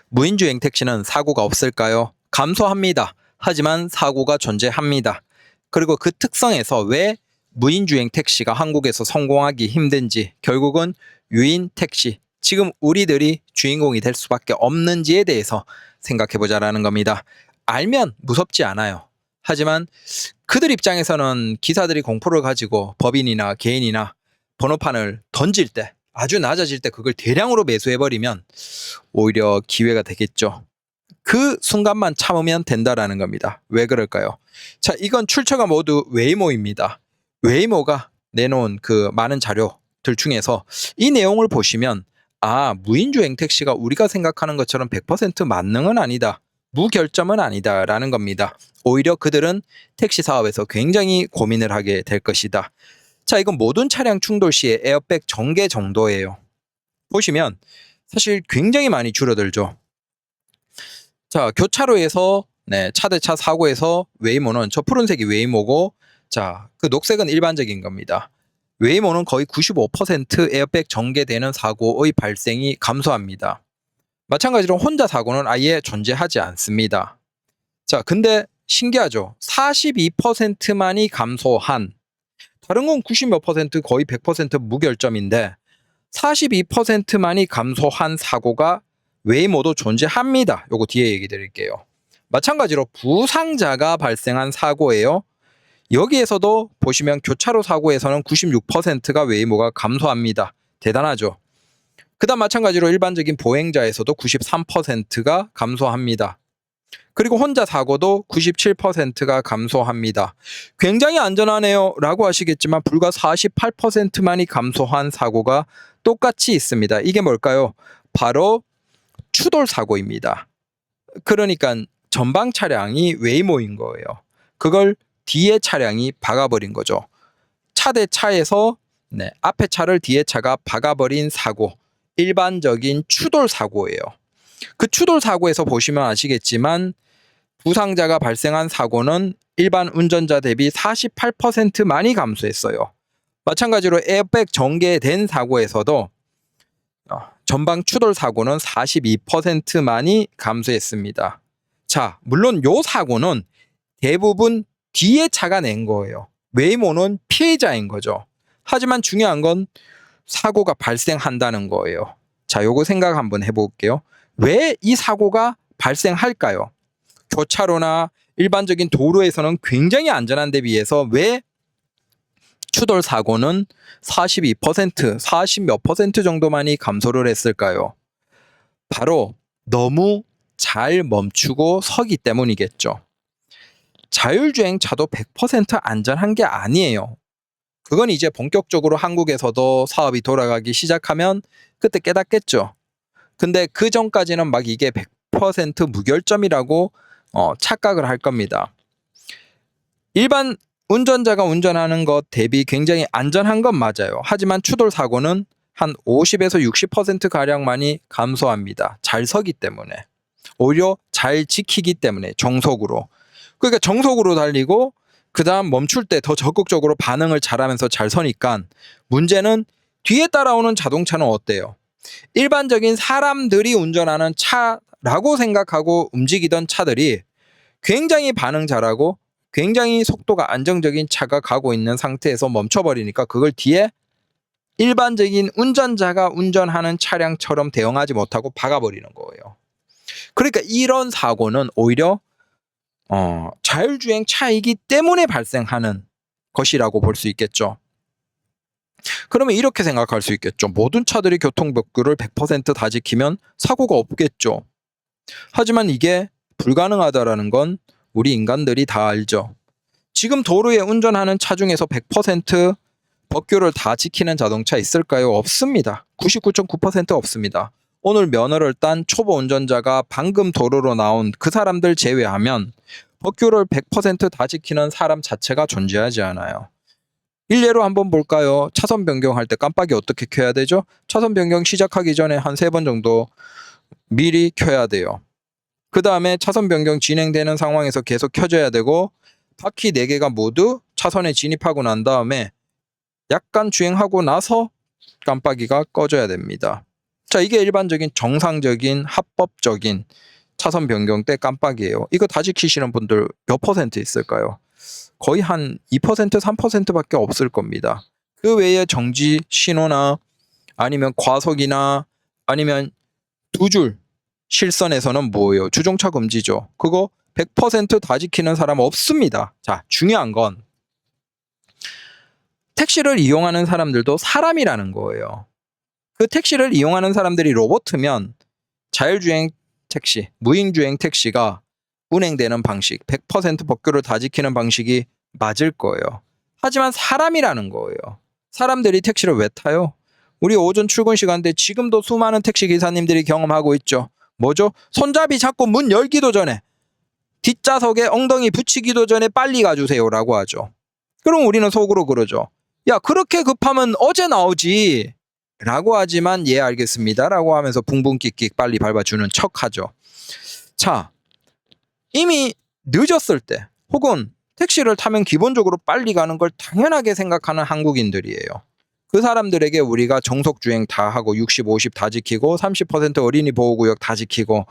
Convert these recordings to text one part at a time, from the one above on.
무인주행 택시는 사고가 없을까요? 감소합니다. 하지만 사고가 존재합니다. 그리고 그 특성에서 왜 무인주행 택시가 한국에서 성공하기 힘든지, 결국은 유인 택시, 지금 우리들이 주인공이 될 수밖에 없는지에 대해서 생각해 보자라는 겁니다. 알면 무섭지 않아요. 하지만 그들 입장에서는 기사들이 공포를 가지고 법인이나 개인이나 번호판을 던질 때, 아주 낮아질 때 그걸 대량으로 매수해버리면 오히려 기회가 되겠죠. 그 순간만 참으면 된다라는 겁니다. 왜 그럴까요? 자, 이건 출처가 모두 웨이모입니다. 웨이모가 내놓은 그 많은 자료들 중에서 이 내용을 보시면, 아, 무인주행 택시가 우리가 생각하는 것처럼 100% 만능은 아니다. 무결점은 아니다라는 겁니다. 오히려 그들은 택시 사업에서 굉장히 고민을 하게 될 것이다. 자, 이건 모든 차량 충돌 시에 에어백 전개 정도예요. 보시면 사실 굉장히 많이 줄어들죠. 자, 교차로에서 차 대 차 사고에서 웨이모는, 저 푸른색이 웨이모고, 자, 그 녹색은 일반적인 겁니다. 웨이모는 거의 95% 에어백 전개되는 사고의 발생이 감소합니다. 마찬가지로 혼자 사고는 아예 존재하지 않습니다. 자, 근데 신기하죠? 42%만이 감소한, 다른 건 90몇 퍼센트, 거의 100% 무결점인데 42%만이 감소한 사고가 웨이모도 존재합니다. 요거 뒤에 얘기 드릴게요. 마찬가지로 부상자가 발생한 사고예요. 여기에서도 보시면 교차로 사고에서는 96%가 웨이모가 감소합니다. 대단하죠. 그 다음 마찬가지로 일반적인 보행자에서도 93%가 감소합니다. 그리고 혼자 사고도 97%가 감소합니다. 굉장히 안전하네요 라고 하시겠지만 불과 48%만이 감소한 사고가 똑같이 있습니다. 이게 뭘까요? 바로 추돌 사고입니다. 그러니까 전방 차량이 웨이모인 거예요. 그걸 뒤에 차량이 박아버린 거죠. 차 대 차에서 앞에 차를 뒤에 차가 박아버린 사고, 일반적인 추돌 사고예요. 그 추돌 사고에서 보시면 아시겠지만 부상자가 발생한 사고는 일반 운전자 대비 48%만이 감소했어요. 마찬가지로 에어백 전개된 사고에서도 전방 추돌 사고는 42%만이 감소했습니다. 자, 물론 요 사고는 대부분 뒤에 차가 낸 거예요. 웨이모는 피해자인 거죠. 하지만 중요한 건 사고가 발생한다는 거예요. 자, 요거 생각 한번 해볼게요. 왜 이 사고가 발생할까요? 교차로나 일반적인 도로에서는 굉장히 안전한 데 비해서 왜 추돌 사고는 42%, 40몇 퍼센트 정도만이 감소를 했을까요? 바로 너무 잘 멈추고 서기 때문이겠죠. 자율주행차도 100% 안전한 게 아니에요. 그건 이제 본격적으로 한국에서도 사업이 돌아가기 시작하면 그때 깨닫겠죠. 근데 그 전까지는 막 이게 100% 무결점이라고 착각을 할 겁니다. 일반 운전자가 운전하는 것 대비 굉장히 안전한 건 맞아요. 하지만 추돌 사고는 한 50에서 60%가량만이 감소합니다. 잘 서기 때문에. 오히려 잘 지키기 때문에, 정속으로. 그러니까 정속으로 달리고 그 다음 멈출 때 더 적극적으로 반응을 잘하면서 잘 서니까, 문제는 뒤에 따라오는 자동차는 어때요? 일반적인 사람들이 운전하는 차라고 생각하고 움직이던 차들이 굉장히 반응 잘하고 굉장히 속도가 안정적인 차가 가고 있는 상태에서 멈춰버리니까 그걸 뒤에 일반적인 운전자가 운전하는 차량처럼 대응하지 못하고 박아버리는 거예요. 그러니까 이런 사고는 오히려 자율주행 차이기 때문에 발생하는 것이라고 볼 수 있겠죠. 그러면 이렇게 생각할 수 있겠죠. 모든 차들이 교통법규를 100%다 지키면 사고가 없겠죠. 하지만 이게 불가능하다라는 건 우리 인간들이 다 알죠. 지금 도로에 운전하는 차 중에서 100% 법규를 다 지키는 자동차 있을까요? 없습니다. 99.9% 없습니다. 오늘 면허를 딴 초보 운전자가 방금 도로로 나온 그 사람들 제외하면 법규를 100%다 지키는 사람 자체가 존재하지 않아요. 일례로 한번 볼까요? 차선 변경할 때 깜빡이 어떻게 켜야 되죠? 차선 변경 시작하기 전에 한 3번 정도 미리 켜야 돼요. 그 다음에 차선 변경 진행되는 상황에서 계속 켜져야 되고, 바퀴 4개가 모두 차선에 진입하고 난 다음에 약간 주행하고 나서 깜빡이가 꺼져야 됩니다. 자, 이게 일반적인 정상적인 합법적인 차선 변경 때 깜빡이에요. 이거 다 지키시는 분들 몇 퍼센트 있을까요? 거의 한 2%, 3%밖에 없을 겁니다. 그 외에 정지 신호나 아니면 과속이나 아니면 두 줄 실선에서는 뭐예요? 주정차 금지죠. 그거 100%다 지키는 사람 없습니다. 자, 중요한 건 택시를 이용하는 사람들도 사람이라는 거예요. 그 택시를 이용하는 사람들이 로봇이면 자율주행 택시, 무인주행 택시가 운행되는 방식, 100% 법규를 다 지키는 방식이 맞을 거예요. 하지만 사람이라는 거예요. 사람들이 택시를 왜 타요? 우리 오전 출근 시간대 지금도 수많은 택시 기사님들이 경험하고 있죠. 뭐죠? 손잡이 잡고 문 열기도 전에, 뒷좌석에 엉덩이 붙이기도 전에 빨리 가주세요라고 하죠. 그럼 우리는 속으로 그러죠. 야, 그렇게 급하면 어제 나오지. 라고 하지만 예 알겠습니다 라고 하면서 붕붕 끽끽 빨리 밟아주는 척하죠. 자, 이미 늦었을 때 혹은 택시를 타면 기본적으로 빨리 가는 걸 당연하게 생각하는 한국인들이에요. 그 사람들에게 우리가 정속주행 다 하고 60, 50 다 지키고 30% 어린이 보호구역 다 지키고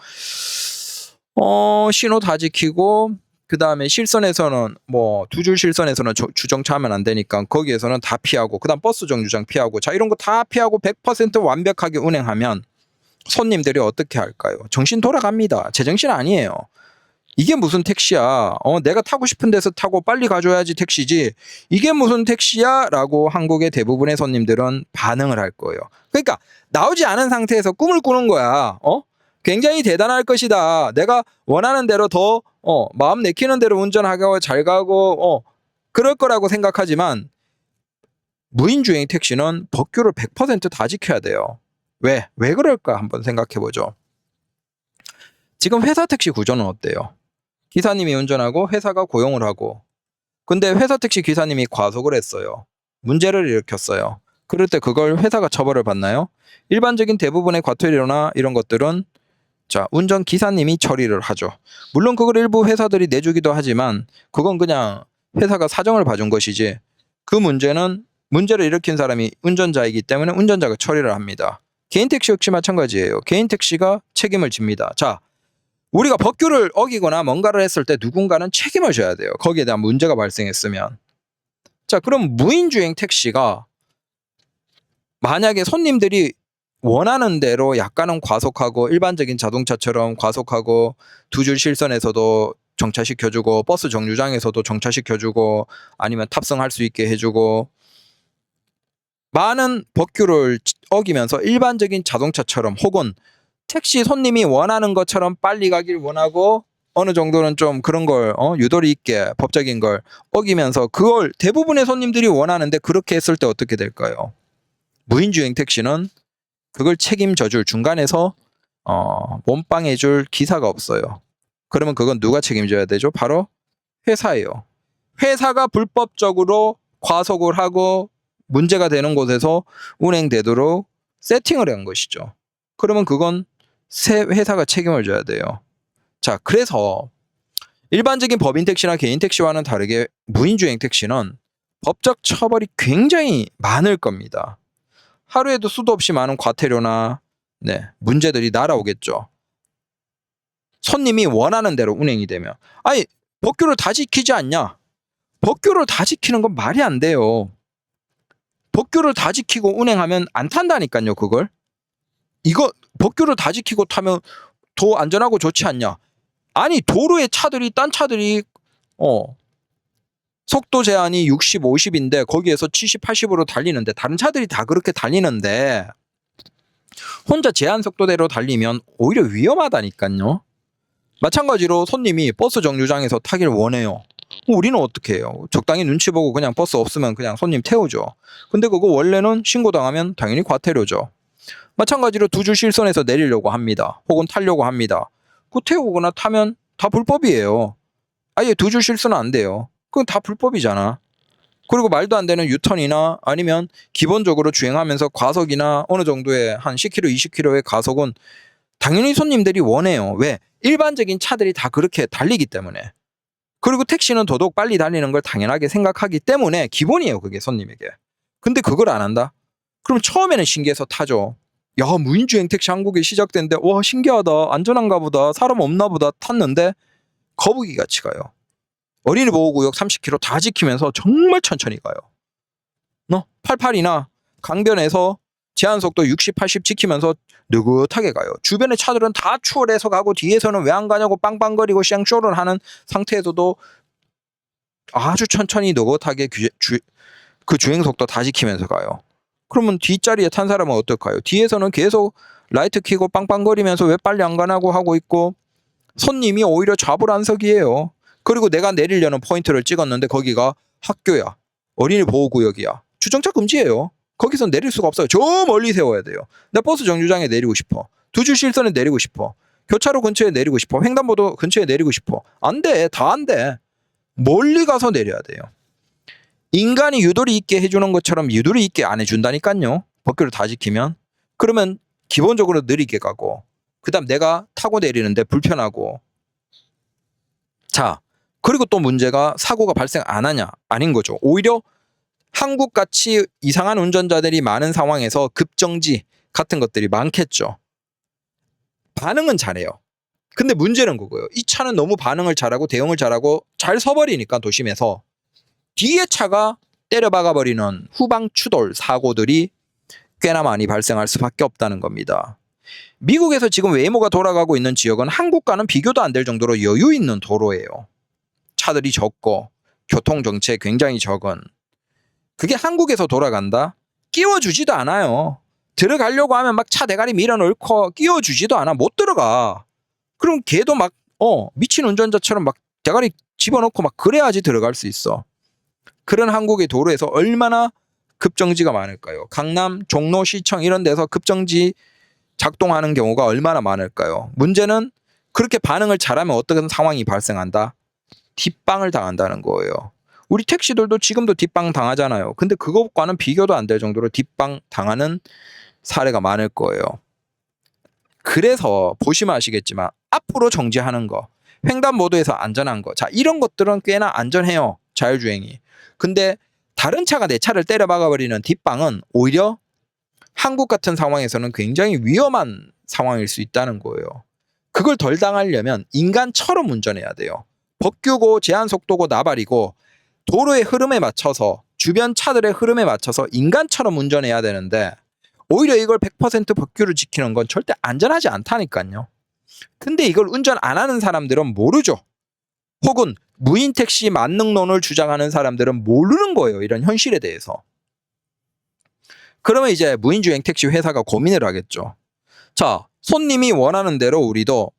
신호 다 지키고 그 다음에 실선에서는 뭐 두 줄 실선에서는 주정차하면 안 되니까 거기에서는 다 피하고 그 다음 버스 정류장 피하고 자 이런 거 다 피하고 100% 완벽하게 운행하면 손님들이 어떻게 할까요? 정신 돌아갑니다. 제정신 아니에요. 이게 무슨 택시야? 내가 타고 싶은 데서 타고 빨리 가줘야지 택시지. 이게 무슨 택시야? 라고 한국의 대부분의 손님들은 반응을 할 거예요. 그러니까 나오지 않은 상태에서 꿈을 꾸는 거야. 굉장히 대단할 것이다. 내가 원하는 대로 더 마음 내키는 대로 운전하고 잘 가고 그럴 거라고 생각하지만 무인주행 택시는 법규를 100%다 지켜야 돼요. 왜 그럴까 한번 생각해 보죠. 지금 회사 택시 구조는 어때요? 기사님이 운전하고 회사가 고용을 하고 근데 회사 택시 기사님이 과속을 했어요. 문제를 일으켰어요. 그럴 때 그걸 회사가 처벌을 받나요? 일반적인 대부분의 과태료나 이런 것들은 자, 운전 기사님이 처리를 하죠. 물론 그걸 일부 회사들이 내주기도 하지만 그건 그냥 회사가 사정을 봐준 것이지 그 문제를 일으킨 사람이 운전자이기 때문에 운전자가 처리를 합니다. 개인 택시 역시 마찬가지예요. 개인 택시가 책임을 집니다. 자, 우리가 법규를 어기거나 뭔가를 했을 때 누군가는 책임을 져야 돼요. 거기에 대한 문제가 발생했으면. 자, 그럼 무인주행 택시가 만약에 손님들이 원하는 대로 약간은 과속하고 일반적인 자동차처럼 과속하고 두 줄 실선에서도 정차시켜주고 버스 정류장에서도 정차시켜주고 아니면 탑승할 수 있게 해주고 많은 법규를 어기면서 일반적인 자동차처럼 혹은 택시 손님이 원하는 것처럼 빨리 가길 원하고 어느 정도는 좀 그런 걸 유도리 있게 법적인 걸 어기면서 그걸 대부분의 손님들이 원하는데 그렇게 했을 때 어떻게 될까요? 무인주행 택시는 그걸 책임져줄 중간에서 몸빵해줄 기사가 없어요. 그러면 그건 누가 책임져야 되죠? 바로 회사예요. 회사가 불법적으로 과속을 하고 문제가 되는 곳에서 운행되도록 세팅을 한 것이죠. 그러면 그건 회사가 책임을 져야 돼요. 자, 그래서 일반적인 법인 택시나 개인 택시와는 다르게 무인주행 택시는 법적 처벌이 굉장히 많을 겁니다. 하루에도 수도 없이 많은 과태료나 문제들이 날아오겠죠. 손님이 원하는 대로 운행이 되면. 아니, 법규를 다 지키지 않냐? 법규를 다 지키는 건 말이 안 돼요. 법규를 다 지키고 운행하면 안 탄다니까요, 그걸. 이거 법규를 다 지키고 타면 더 안전하고 좋지 않냐? 아니, 도로에 딴 차들이 속도 제한이 60, 50인데 거기에서 70, 80으로 달리는데 다른 차들이 다 그렇게 달리는데 혼자 제한 속도대로 달리면 오히려 위험하다니까요. 마찬가지로 손님이 버스 정류장에서 타길 원해요. 우리는 어떻게 해요? 적당히 눈치 보고 그냥 버스 없으면 그냥 손님 태우죠. 근데 그거 원래는 신고당하면 당연히 과태료죠. 마찬가지로 두 줄 실선에서 내리려고 합니다. 혹은 타려고 합니다. 그 태우거나 타면 다 불법이에요. 아예 두 줄 실선은 안 돼요. 그건 다 불법이잖아. 그리고 말도 안 되는 유턴이나 아니면 기본적으로 주행하면서 과속이나 어느 정도의 한 10km, 20km의 과속은 당연히 손님들이 원해요. 왜? 일반적인 차들이 다 그렇게 달리기 때문에. 그리고 택시는 더더욱 빨리 달리는 걸 당연하게 생각하기 때문에 기본이에요. 그게 손님에게. 근데 그걸 안 한다? 그럼 처음에는 신기해서 타죠. 야, 무인주행 택시 한국에 시작된데 와 신기하다, 안전한가 보다, 사람 없나 보다 탔는데 거북이 같이 가요. 어린이 보호구역 30km 다 지키면서 정말 천천히 가요. 88이나 강변에서 제한속도 60, 80 지키면서 느긋하게 가요. 주변의 차들은 다 추월해서 가고 뒤에서는 왜 안 가냐고 빵빵거리고 쌩쇼를 하는 상태에서도 아주 천천히 느긋하게 그 주행속도 다 지키면서 가요. 그러면 뒷자리에 탄 사람은 어떨까요? 뒤에서는 계속 라이트 켜고 빵빵거리면서 왜 빨리 안 가냐고 하고 있고, 손님이 오히려 좌불안석이에요. 그리고 내가 내리려는 포인트를 찍었는데 거기가 학교야, 어린이 보호구역이야, 주정차 금지예요. 거기서 내릴 수가 없어요. 저 멀리 세워야 돼요. 나 버스 정류장에 내리고 싶어, 두 줄 실선에 내리고 싶어, 교차로 근처에 내리고 싶어, 횡단보도 근처에 내리고 싶어. 안 돼. 다 안 돼. 멀리 가서 내려야 돼요. 인간이 유도리 있게 해주는 것처럼 유도리 있게 안 해준다니까요. 법규를 다 지키면. 그러면 기본적으로 느리게 가고, 그 다음 내가 타고 내리는데 불편하고. 자, 그리고 또 문제가 사고가 발생 안 하냐? 아닌 거죠. 오히려 한국같이 이상한 운전자들이 많은 상황에서 급정지 같은 것들이 많겠죠. 반응은 잘해요. 근데 문제는 그거예요. 이 차는 너무 반응을 잘하고 대응을 잘하고 잘 서버리니까 도심에서 뒤에 차가 때려박아 버리는 후방 추돌 사고들이 꽤나 많이 발생할 수밖에 없다는 겁니다. 미국에서 지금 웨이모가 돌아가고 있는 지역은 한국과는 비교도 안 될 정도로 여유 있는 도로예요. 차들이 적고 교통 정체 굉장히 적은. 그게 한국에서 돌아간다? 끼워주지도 않아요. 들어가려고 하면 막 차 대가리 밀어넣고 끼워주지도 않아. 못 들어가. 그럼 걔도 막 미친 운전자처럼 막 대가리 집어넣고 막 그래야지 들어갈 수 있어. 그런 한국의 도로에서 얼마나 급정지가 많을까요? 강남, 종로, 시청 이런 데서 급정지 작동하는 경우가 얼마나 많을까요? 문제는 그렇게 반응을 잘하면 어떤 상황이 발생한다? 뒷방을 당한다는 거예요. 우리 택시들도 지금도 뒷방 당하잖아요. 근데 그것과는 비교도 안 될 정도로 뒷방 당하는 사례가 많을 거예요. 그래서 보시면 아시겠지만 앞으로 정지하는 거, 횡단보도에서 안전한 거, 자 이런 것들은 꽤나 안전해요. 자율주행이. 근데 다른 차가 내 차를 때려박아 버리는 뒷방은 오히려 한국 같은 상황에서는 굉장히 위험한 상황일 수 있다는 거예요. 그걸 덜 당하려면 인간처럼 운전해야 돼요. 법규고 제한속도고 나발이고 도로의 흐름에 맞춰서, 주변 차들의 흐름에 맞춰서 인간처럼 운전해야 되는데 오히려 이걸 100% 법규를 지키는 건 절대 안전하지 않다니까요. 근데 이걸 운전 안 하는 사람들은 모르죠. 혹은 무인 택시 만능론을 주장하는 사람들은 모르는 거예요. 이런 현실에 대해서. 그러면 이제 무인주행 택시 회사가 고민을 하겠죠. 자, 손님이 원하는 대로 우리도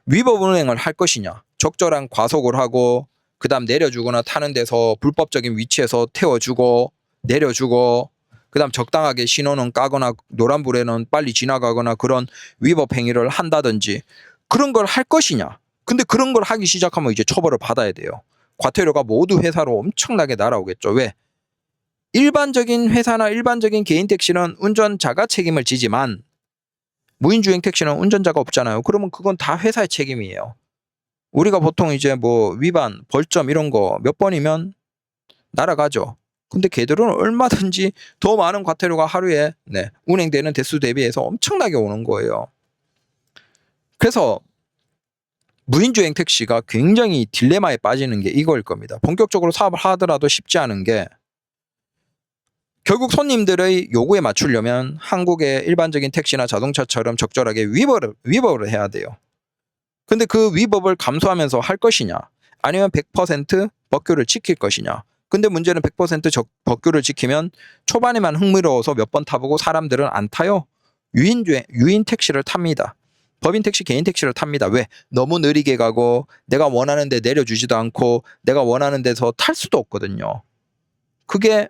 위법 운행을 할 것이냐, 적절한 과속을 하고 그 다음 내려주거나 타는 데서 불법적인 위치에서 태워주고 내려주고 그 다음 적당하게 신호는 까거나 노란불에는 빨리 지나가거나 그런 위법 행위를 한다든지 그런 걸 할 것이냐. 근데 그런 걸 하기 시작하면 이제 처벌을 받아야 돼요. 과태료가 모두 회사로 엄청나게 날아오겠죠. 왜? 일반적인 회사나 일반적인 개인 택시는 운전자가 책임을 지지만 무인주행 택시는 운전자가 없잖아요. 그러면 그건 다 회사의 책임이에요. 우리가 보통 이제 뭐 위반, 벌점 이런 거 몇 번이면 날아가죠. 근데 걔들은 얼마든지 더 많은 과태료가 하루에 운행되는 대수 대비해서 엄청나게 오는 거예요. 그래서 무인주행 택시가 굉장히 딜레마에 빠지는 게 이거일 겁니다. 본격적으로 사업을 하더라도 쉽지 않은 게 결국 손님들의 요구에 맞추려면 한국의 일반적인 택시나 자동차처럼 적절하게 위법을 해야 돼요. 근데 그 위법을 감수하면서 할 것이냐, 아니면 100% 법규를 지킬 것이냐. 근데 문제는 100% 법규를 지키면 초반에만 흥미로워서 몇 번 타보고 사람들은 안 타요. 유인 택시를 탑니다. 법인 택시, 개인 택시를 탑니다. 왜? 너무 느리게 가고 내가 원하는 데 내려주지도 않고 내가 원하는 데서 탈 수도 없거든요. 그게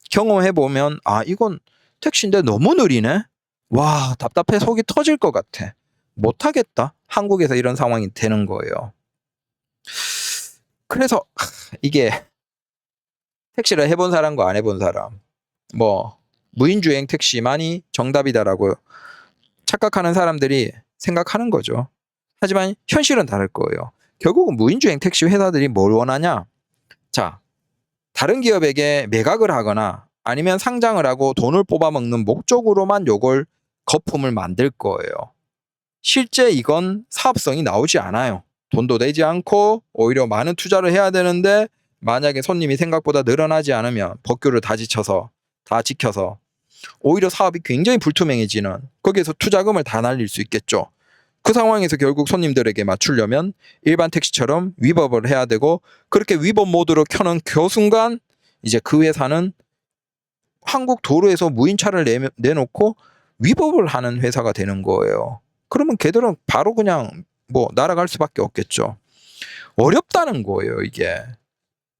경험해보면 이건 택시인데 너무 느리네? 와, 답답해 속이 터질 것 같아. 못하겠다. 한국에서 이런 상황이 되는 거예요. 그래서 이게 택시를 해본 사람과 안 해본 사람, 뭐 무인주행 택시만이 정답이다라고 착각하는 사람들이 생각하는 거죠. 하지만 현실은 다를 거예요. 결국은 무인주행 택시 회사들이 뭘 원하냐? 자, 다른 기업에게 매각을 하거나 아니면 상장을 하고 돈을 뽑아먹는 목적으로만 요걸 거품을 만들 거예요. 실제 이건 사업성이 나오지 않아요. 돈도 내지 않고 오히려 많은 투자를 해야 되는데 만약에 손님이 생각보다 늘어나지 않으면 법규를 다 지켜서 오히려 사업이 굉장히 불투명해지는, 거기에서 투자금을 다 날릴 수 있겠죠. 그 상황에서 결국 손님들에게 맞추려면 일반 택시처럼 위법을 해야 되고, 그렇게 위법 모드로 켜는 그 순간 이제 그 회사는 한국 도로에서 무인차를 내놓고 위법을 하는 회사가 되는 거예요. 그러면 걔들은 바로 그냥 뭐 날아갈 수밖에 없겠죠. 어렵다는 거예요, 이게.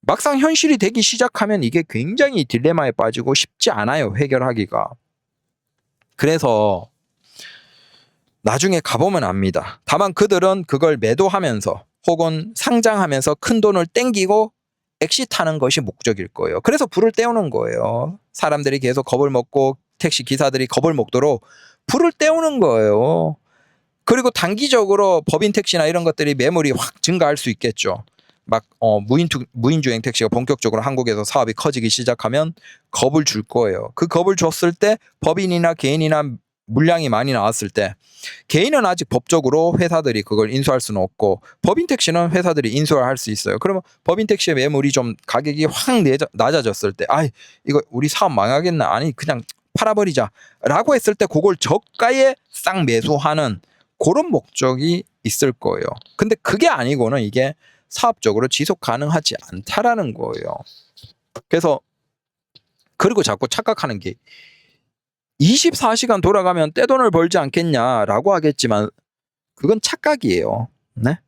막상 현실이 되기 시작하면 이게 굉장히 딜레마에 빠지고 쉽지 않아요, 해결하기가. 그래서 나중에 가보면 압니다. 다만 그들은 그걸 매도하면서 혹은 상장하면서 큰 돈을 땡기고 엑시트하는 것이 목적일 거예요. 그래서 불을 때우는 거예요. 사람들이 계속 겁을 먹고 택시 기사들이 겁을 먹도록 불을 때우는 거예요. 그리고 단기적으로 법인 택시나 이런 것들이 매물이 확 증가할 수 있겠죠. 막 무인주행 택시가 본격적으로 한국에서 사업이 커지기 시작하면 겁을 줄 거예요. 그 겁을 줬을 때 법인이나 개인이나 물량이 많이 나왔을 때, 개인은 아직 법적으로 회사들이 그걸 인수할 수는 없고 법인 택시는 회사들이 인수를 할 수 있어요. 그러면 법인 택시의 매물이 좀 가격이 확 낮아졌을 때, 아이 이거 우리 사업 망하겠나, 아니 그냥 팔아버리자 라고 했을 때 그걸 저가에 싹 매수하는 그런 목적이 있을 거예요. 근데 그게 아니고는 이게 사업적으로 지속 가능하지 않다라는 거예요. 그래서 그리고 자꾸 착각하는 게 24시간 돌아가면 떼돈을 벌지 않겠냐라고 하겠지만 그건 착각이에요. 네?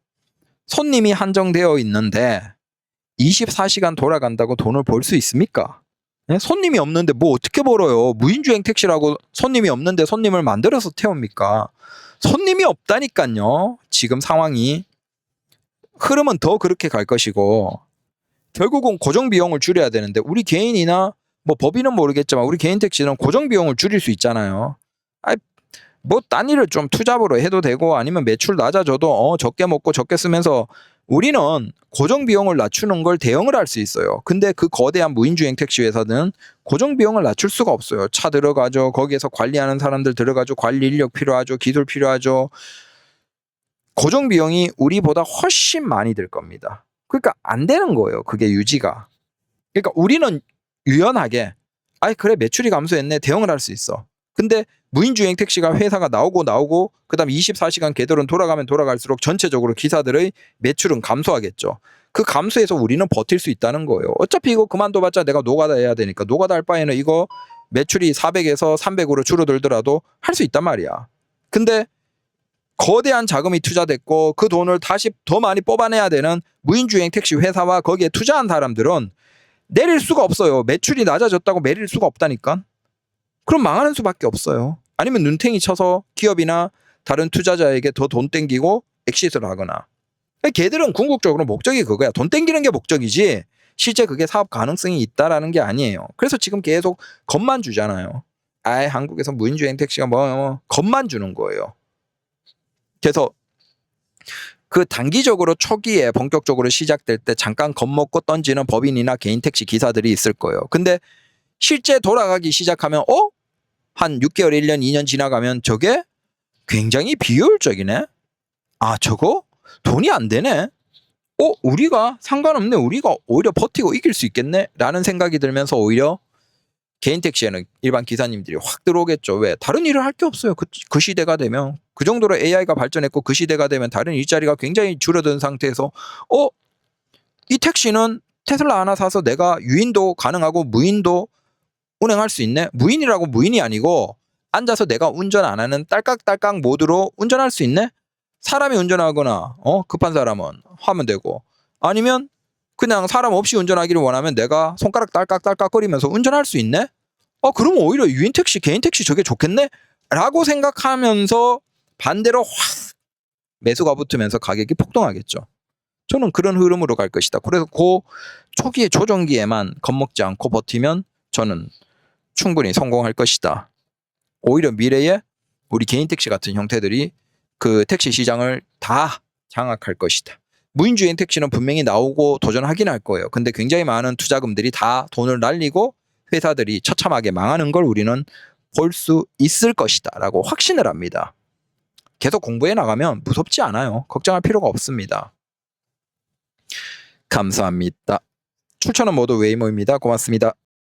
손님이 한정되어 있는데 24시간 돌아간다고 돈을 벌 수 있습니까? 네? 손님이 없는데 뭐 어떻게 벌어요? 무인주행 택시라고 손님이 없는데 손님을 만들어서 태웁니까? 손님이 없다니까요. 지금 상황이. 흐름은 더 그렇게 갈 것이고 결국은 고정 비용을 줄여야 되는데, 우리 개인이나 뭐 법인은 모르겠지만 우리 개인 택시는 고정 비용을 줄일 수 있잖아요. 뭐 딴 일을 좀 투잡으로 해도 되고 아니면 매출 낮아져도 적게 먹고 적게 쓰면서 우리는 고정 비용을 낮추는 걸 대응을 할 수 있어요. 근데 그 거대한 무인주행 택시 회사는 고정 비용을 낮출 수가 없어요. 차 들어가죠. 거기에서 관리하는 사람들 들어가죠. 관리 인력 필요하죠. 기술 필요하죠. 고정 비용이 우리보다 훨씬 많이 들 겁니다. 그러니까 안 되는 거예요. 그게 유지가. 그러니까 우리는 유연하게 그래 매출이 감소했네 대응을 할 수 있어. 근데 무인주행 택시가 회사가 나오고 그다음 24시간 궤도는 돌아가면 돌아갈수록 전체적으로 기사들의 매출은 감소하겠죠. 그 감소해서 우리는 버틸 수 있다는 거예요. 어차피 이거 그만둬봤자 내가 노가다 해야 되니까 노가다 할 바에는 이거 매출이 400에서 300으로 줄어들더라도 할 수 있단 말이야. 근데 거대한 자금이 투자됐고 그 돈을 다시 더 많이 뽑아내야 되는 무인주행 택시 회사와 거기에 투자한 사람들은 내릴 수가 없어요. 매출이 낮아졌다고 내릴 수가 없다니까. 그럼 망하는 수밖에 없어요. 아니면 눈탱이 쳐서 기업이나 다른 투자자에게 더 돈 땡기고 엑시트를 하거나. 걔들은 궁극적으로 목적이 그거야. 돈 땡기는 게 목적이지 실제 그게 사업 가능성이 있다라는 게 아니에요. 그래서 지금 계속 겁만 주잖아요. 한국에서 무인주행 택시가 뭐 겁만 주는 거예요. 그래서 그 단기적으로 초기에 본격적으로 시작될 때 잠깐 겁먹고 던지는 법인이나 개인 택시 기사들이 있을 거예요. 근데 실제 돌아가기 시작하면 한 6개월, 1년, 2년 지나가면 저게 굉장히 비효율적이네. 저거 돈이 안 되네. 우리가 상관없네. 우리가 오히려 버티고 이길 수 있겠네. 라는 생각이 들면서 오히려 개인 택시에는 일반 기사님들이 확 들어오겠죠. 왜? 다른 일을 할 게 없어요. 그 시대가 되면. 그 정도로 AI가 발전했고 그 시대가 되면 다른 일자리가 굉장히 줄어든 상태에서 이 택시는 테슬라 하나 사서 내가 유인도 가능하고 무인도 운행할 수 있네. 무인이라고 무인이 아니고 앉아서 내가 운전 안 하는 딸깍딸깍 모드로 운전할 수 있네. 사람이 운전하거나 급한 사람은 하면 되고, 아니면 그냥 사람 없이 운전하기를 원하면 내가 손가락 딸깍딸깍 거리면서 운전할 수 있네. 그러면 오히려 유인 택시, 개인 택시 저게 좋겠네? 라고 생각하면서 반대로 확 매수가 붙으면서 가격이 폭등하겠죠. 저는 그런 흐름으로 갈 것이다. 그래서 그 초기에 조정기에만 겁먹지 않고 버티면 저는 충분히 성공할 것이다. 오히려 미래에 우리 개인 택시 같은 형태들이 그 택시 시장을 다 장악할 것이다. 무인주행 택시는 분명히 나오고 도전하긴 할 거예요. 근데 굉장히 많은 투자금들이 다 돈을 날리고 회사들이 처참하게 망하는 걸 우리는 볼 수 있을 것이다 라고 확신을 합니다. 계속 공부해 나가면 무섭지 않아요. 걱정할 필요가 없습니다. 감사합니다. 출처는 모두 웨이모입니다. 고맙습니다.